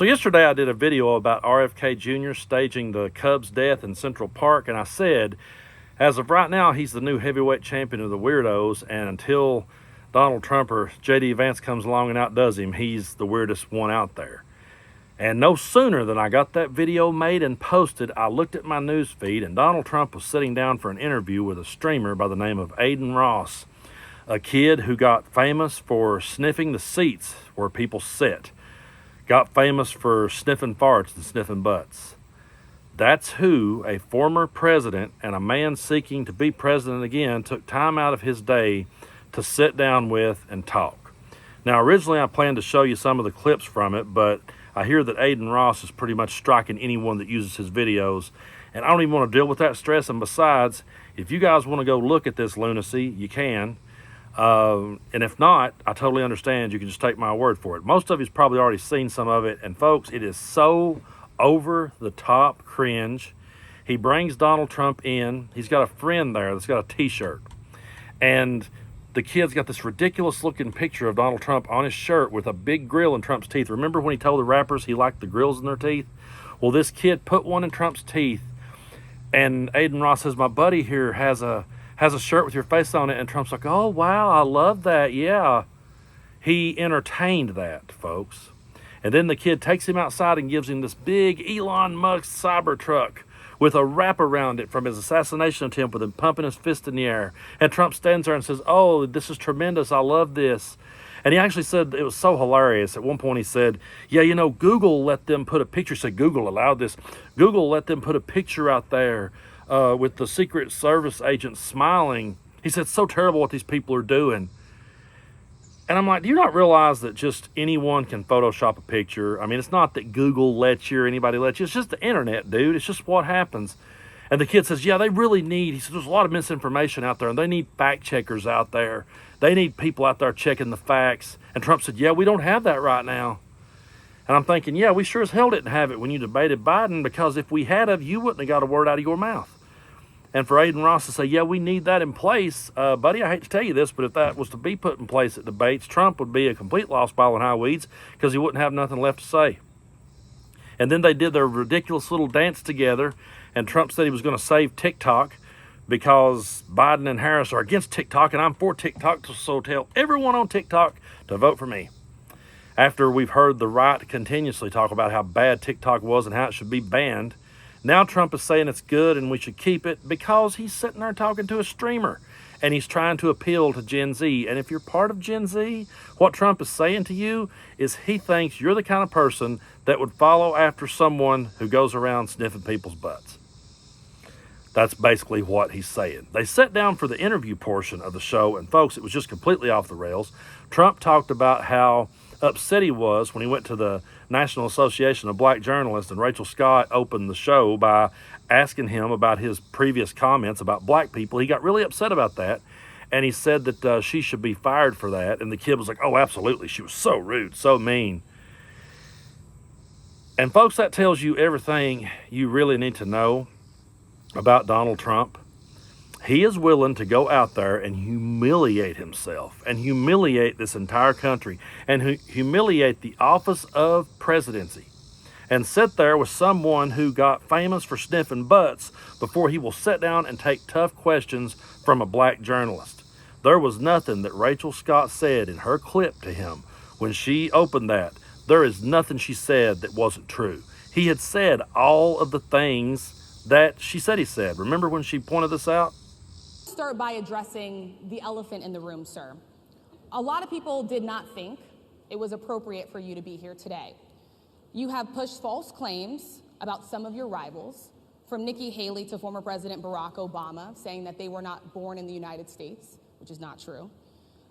So yesterday I did a video about RFK Jr. staging the Cubs' death in Central Park, and I said, as of right now, he's the new heavyweight champion of the weirdos, and until Donald Trump or J.D. Vance comes along and outdoes him, he's the weirdest one out there. And no sooner than I got that video made and posted, I looked at my news feed, and Donald Trump was sitting down for an interview with a streamer by the name of Aiden Ross, a kid who got famous for sniffing the seats where people sit. Got famous for sniffing farts and sniffing butts. That's who a former president and a man seeking to be president again took time out of his day to sit down with and talk. Now, originally I planned to show you some of the clips from it, but I hear that Aiden Ross is pretty much striking anyone that uses his videos, and I don't even want to deal with that stress. And besides, if you guys want to go look at this lunacy, you can. And if not, I totally understand. You can just take my word for it. Most of you's probably already seen some of it, and folks, it is so over the top cringe. He brings Donald Trump in. He's got a friend there that's got a t-shirt, and the kid's got this ridiculous looking picture of Donald Trump on his shirt with a big grill in Trump's teeth. Remember when he told the rappers he liked the grills in their teeth? Well, this kid put one in Trump's teeth, and Aiden Ross says, my buddy here has a shirt with your face on it, and Trump's like, oh, wow, I love that, yeah. He entertained that, folks. And then the kid takes him outside and gives him this big Elon Musk Cybertruck with a wrap around it from his assassination attempt with him pumping his fist in the air. And Trump stands there and says, oh, this is tremendous, I love this. And he actually said, it was so hilarious. At one point he said, yeah, you know, Google let them put a picture, said Google allowed this. Google let them put a picture out there with the Secret Service agent smiling. He said, it's so terrible what these people are doing. And I'm like, do you not realize that just anyone can Photoshop a picture? I mean, it's not that Google lets you or anybody lets you. It's just the internet, dude. It's just what happens. And the kid says, yeah, they really need, he said, there's a lot of misinformation out there, and they need fact checkers out there. They need people out there checking the facts. And Trump said, yeah, we don't have that right now. And I'm thinking, yeah, we sure as hell didn't have it when you debated Biden, because if we had of, you wouldn't have got a word out of your mouth. And for Aiden Ross to say, yeah, we need that in place, buddy, I hate to tell you this, but if that was to be put in place at debates, Trump would be a complete lost ball in high weeds, because he wouldn't have nothing left to say. And then they did their ridiculous little dance together, and Trump said he was going to save TikTok because Biden and Harris are against TikTok, and I'm for TikTok, so tell everyone on TikTok to vote for me. After we've heard the right continuously talk about how bad TikTok was and how it should be banned, now Trump is saying it's good and we should keep it because he's sitting there talking to a streamer and he's trying to appeal to Gen Z. And if you're part of Gen Z, what Trump is saying to you is he thinks you're the kind of person that would follow after someone who goes around sniffing people's butts. That's basically what he's saying. They sat down for the interview portion of the show, and folks, it was just completely off the rails. Trump talked about how upset he was when he went to the National Association of Black Journalists, and Rachel Scott opened the show by asking him about his previous comments about black people. He got really upset about that, and he said that she should be fired for that. And the kid was like, oh, absolutely. She was so rude, so mean. And folks, that tells you everything you really need to know about Donald Trump. He is willing to go out there and humiliate himself and humiliate this entire country and humiliate the office of presidency and sit there with someone who got famous for sniffing butts before he will sit down and take tough questions from a black journalist. There was nothing that Rachel Scott said in her clip to him when she opened that. There is nothing she said that wasn't true. He had said all of the things that she said he said. Remember when she pointed this out? Start by addressing the elephant in the room, sir. A lot of people did not think it was appropriate for you to be here today. You have pushed false claims about some of your rivals, from Nikki Haley to former President Barack Obama, saying that they were not born in the United States, which is not true.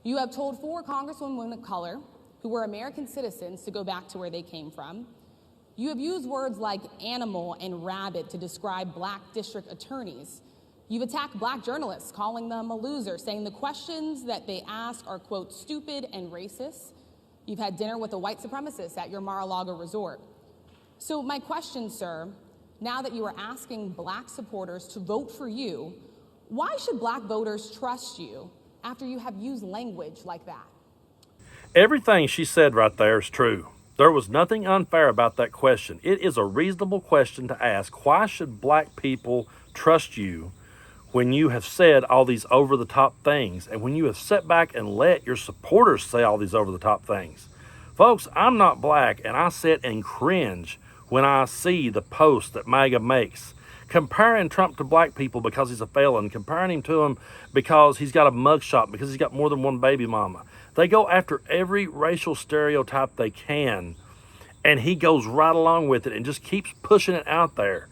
You have told 4 congresswomen of color who were American citizens to go back to where they came from. You have used words like animal and rabid to describe black district attorneys. You've attacked black journalists, calling them a loser, saying the questions that they ask are, quote, stupid and racist. You've had dinner with a white supremacist at your Mar-a-Lago resort. So my question, sir, now that you are asking black supporters to vote for you, why should black voters trust you after you have used language like that? Everything she said right there is true. There was nothing unfair about that question. It is a reasonable question to ask. Why should black people trust you when you have said all these over-the-top things and when you have sat back and let your supporters say all these over-the-top things? Folks, I'm not black, and I sit and cringe when I see the posts that MAGA makes, comparing Trump to black people because he's a felon, comparing him to him because he's got a mugshot, because he's got more than one baby mama. They go after every racial stereotype they can, and he goes right along with it and just keeps pushing it out there.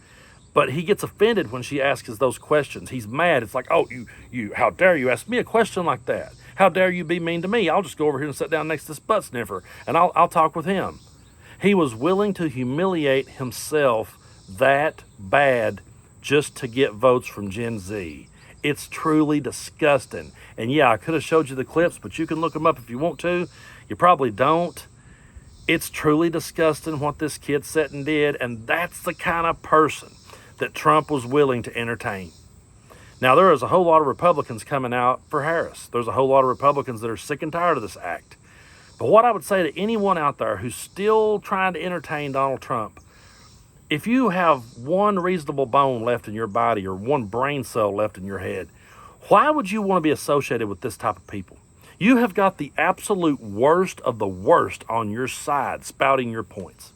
But he gets offended when she asks those questions. He's mad. It's like, oh, you, how dare you ask me a question like that? How dare you be mean to me? I'll just go over here and sit down next to this butt sniffer, and I'll talk with him. He was willing to humiliate himself that bad just to get votes from Gen Z. It's truly disgusting. And yeah, I could have showed you the clips, but you can look them up if you want to. You probably don't. It's truly disgusting what this kid sat and did, and that's the kind of person that Trump was willing to entertain. Now, there is a whole lot of Republicans coming out for Harris. There's a whole lot of Republicans that are sick and tired of this act. But what I would say to anyone out there who's still trying to entertain Donald Trump, if you have one reasonable bone left in your body or one brain cell left in your head, why would you want to be associated with this type of people? You have got the absolute worst of the worst on your side spouting your points.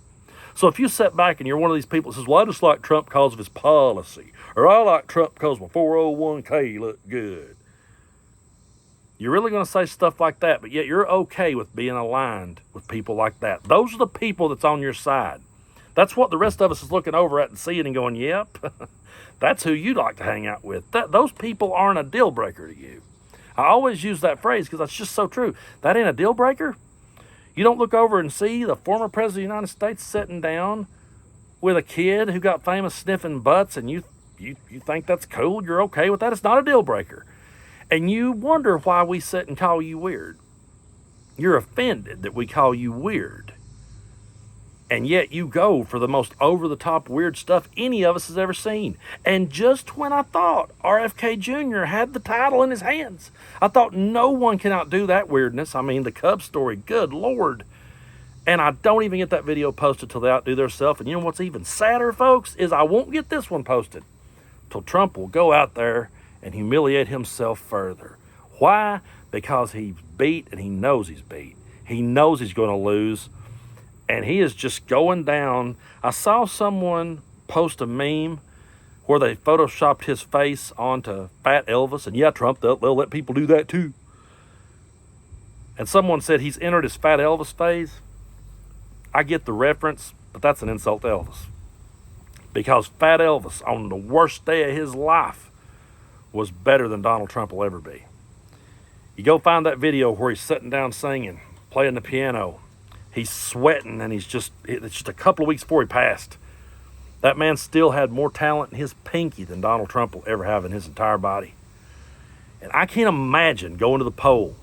So if you sit back and you're one of these people that says, well, I just like Trump because of his policy, or I like Trump because my 401k looked good. You're really going to say stuff like that, but yet you're okay with being aligned with people like that. Those are the people that's on your side. That's what the rest of us is looking over at and seeing and going, yep, that's who you'd like to hang out with. Those people aren't a deal breaker to you. I always use that phrase because that's just so true. That ain't a deal breaker. You don't look over and see the former president of the United States sitting down with a kid who got famous sniffing butts, and you think that's cool, you're okay with that. It's not a deal breaker. And you wonder why we sit and call you weird. You're offended that we call you weird. And yet you go for the most over-the-top weird stuff any of us has ever seen. And just when I thought RFK Jr. had the title in his hands, I thought no one can outdo that weirdness. I mean, the Cubs story, good Lord. And I don't even get that video posted till they outdo theirself. And you know what's even sadder, folks, is I won't get this one posted till Trump will go out there and humiliate himself further. Why? Because he's beat and he knows he's beat. He knows he's going to lose. And he is just going down. I saw someone post a meme where they photoshopped his face onto Fat Elvis. And yeah, Trump, they'll let people do that too. And someone said he's entered his Fat Elvis phase. I get the reference, but that's an insult to Elvis. Because Fat Elvis, on the worst day of his life, was better than Donald Trump will ever be. You go find that video where he's sitting down singing, playing the piano. He's sweating, and it's just a couple of weeks before he passed. That man still had more talent in his pinky than Donald Trump will ever have in his entire body. And I can't imagine going to the poll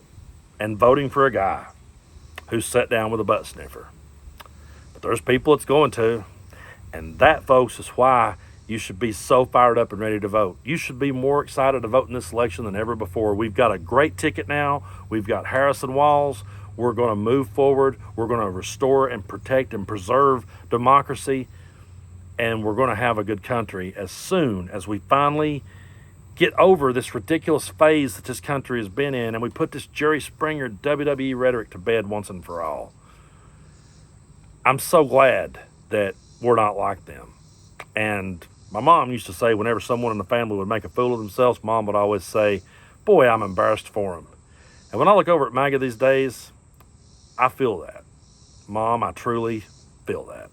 and voting for a guy who sat down with a butt sniffer. But there's people it's going to. And that, folks, is why you should be so fired up and ready to vote. You should be more excited to vote in this election than ever before. We've got a great ticket now. We've got Harris and Walz. We're going to move forward. We're going to restore and protect and preserve democracy. And we're going to have a good country as soon as we finally get over this ridiculous phase that this country has been in, and we put this Jerry Springer WWE rhetoric to bed once and for all. I'm so glad that we're not like them. And my mom used to say whenever someone in the family would make a fool of themselves, Mom would always say, boy, I'm embarrassed for them. And when I look over at MAGA these days, I feel that. Mom, I truly feel that.